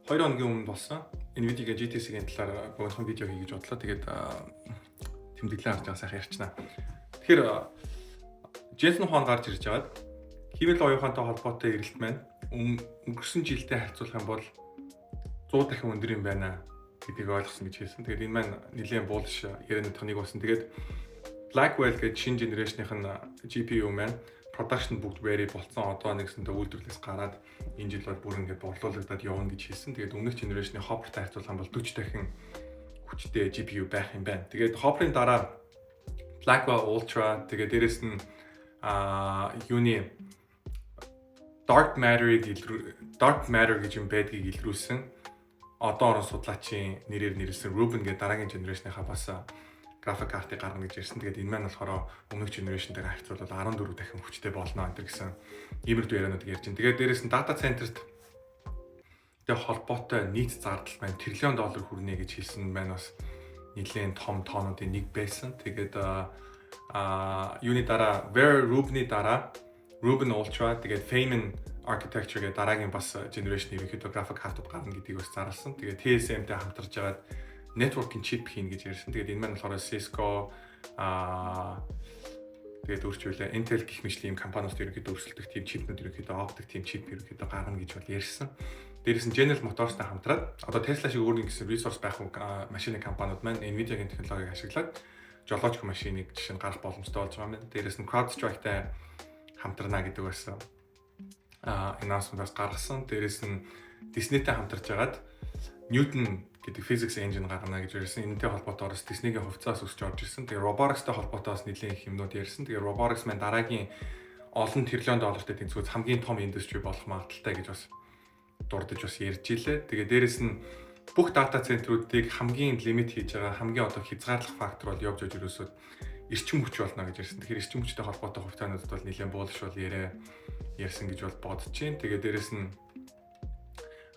2 хоногийн өмнө болсон Nvidia GTC-ийн талаар богинохон видео хийгэж бодлоо. Тэгээд тэмдэглэн харж байгаа сайхан ярьчнаа. Тэгэхээр Jensen Huang гарч ирж байгаад хэмэл оюухантай холбоотой эрэлт маань өнгөрсөн жилдээ харьцуулах юм бол 100 дахин өндөр юм байна гэдгийг ойлгосон гэж хэлсэн. Тэгээд энэ маань нэлээд булш яриануудын нэг болсон. Тэгээд Blackwell гэдэг шинэ генерашных нь GPU маань production бүгд ready болсон. Одоо нэгсэндээ үйлдвэрлэлээс гараад энэ жил бол бүр ингээд борлуулагдаад явна гэж хэлсэн. Тэгээд өмнөх генерашны Hopper-тай харьцуулах юм бол 40 дахин хүчтэй GPU байх юм байна. Тэгээд Hopper-ын дараа Blackwell Ultra, тэгээд дээрэс нь юуны Dark Matter гэж юм байдгийг илрүүлсэн. Одоо орон судлаачийн нэрээр нэрлсэн Rubin гэдэг дараагийн генерашныхаа бас график картыг гаргана гэж ярьсан. Тэгээд энэ маань болохоор өмнөх генерашнтэйгээ харьцуулбал 14 дахин хүчтэй болно энэ гэсэн иймэрхүү яриануудыг ярьж байна. Тэгээд дээрэс нь дата центрт холбоотой нийт зардал маань $1 trillion хүрнэ гэж хэлсэн маань бас нэлээд том тоонуудын нэг байсан. Тэгээд юуны дараа Rubin-ы дараа Rubin Ultra, тэгээд Feynman architecture гэдэг дараагийн бас generation ерөнхийдөө график картууд гарна гэдгийг бас зарласан. Тэгээд TSMC-тэй хамтарч байгаад networking chip хийнэ гэж ярьсан. Тэгээд энэ маань болохоор Cisco тэгээд өөрчлөлөө Intel гэх мэтлийн компаниуд ерөнхийдөө өрсөлдөх team chipнүүд ерөнхийдөө optic team chip ерөнхийдөө гарна гэж бол ярьсан. Дээрээс нь General Motors-тай хамтраад одоо Tesla шиг өөрийн гэсэн resource байх машины компаниуд маань Nvidia-гийн технологиг ашиглаад жолоочгүй машиныг жишээ нь гарах боломжтой болж байгаа юм. Дээрээс нь CrowdStrike-тай хамтарна гэдэг бас announcement-аас гаргасан. Дээрээс нь Disney-тэй хамтарч байгаад Newton гэдэг physics engine гаргана гэж ярьсан. Энэтэй холбоотойгоор Disney-гийн хувьцаас өсч орж ирсэн. Тэгээ robotics-тай холбоотойгоос нэлээд их юмнууд ярьсан. Тэгээ robotics маань дараагийн олон $1 trillion тэнцвэрт хамгийн том industry болох магадaltaй гэж бас дурдж бас ярьж илээ. Тэгээ дээрэс нь бүх дата центруудыг хамгийн лимит хийж байгаа хамгийн одоо хязгаарлах фактор бол явж ерөөсөө эрчим хүч болно гэж ярьсан. Тэгэхээр эрчим хүчтэй холбоотой хувьцаануудад бол нэлээд буулш бол ярьсан гэж бол бодож байна. Тэгээ дээрэс нь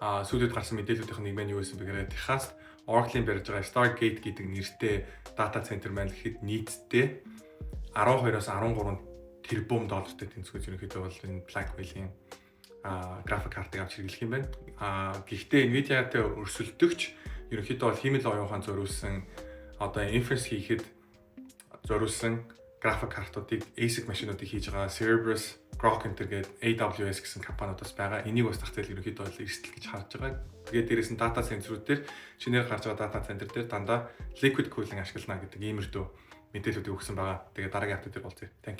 сүүдэд гарсан мэдээллүүдийн нэг маань юу байсан бэ гэхээр Техаст Oracle-ийн барьж байгаа Stargate гэдэг нэртэй дата центр маань ихэд нийтдээ 12-оос 13 тэрбум доллартай тэнцвэрт ерөнхийдөө бол энэ Blackwell-ийн график картыг авч хэрэглэх юм байна. Гэхдээ Nvidia-тай өрсөлдөгч ерөнхийдөө бол хэмэл оюухан зориулсан одоо inference хийхэд зориулсан график картуудыг ASIC машинуудыг хийж байгаа Cerebras, Groq гэдэг AWS гэсэн компаниудаас байгаа. Энийг бас зах зээл ерөнхийдөө бол эрсдэл гэж харж байгаа. Тэгээд дээрээс нь дата центрүүд дээр шинээр гарч байгаа дата центр дээр дандаа liquid cooling ашиглана гэдэг иймэрхүү мэдээллүүдийг өгсөн байгаа. Тэгээд дараагийн хавтад дээр болцъё. Thank you.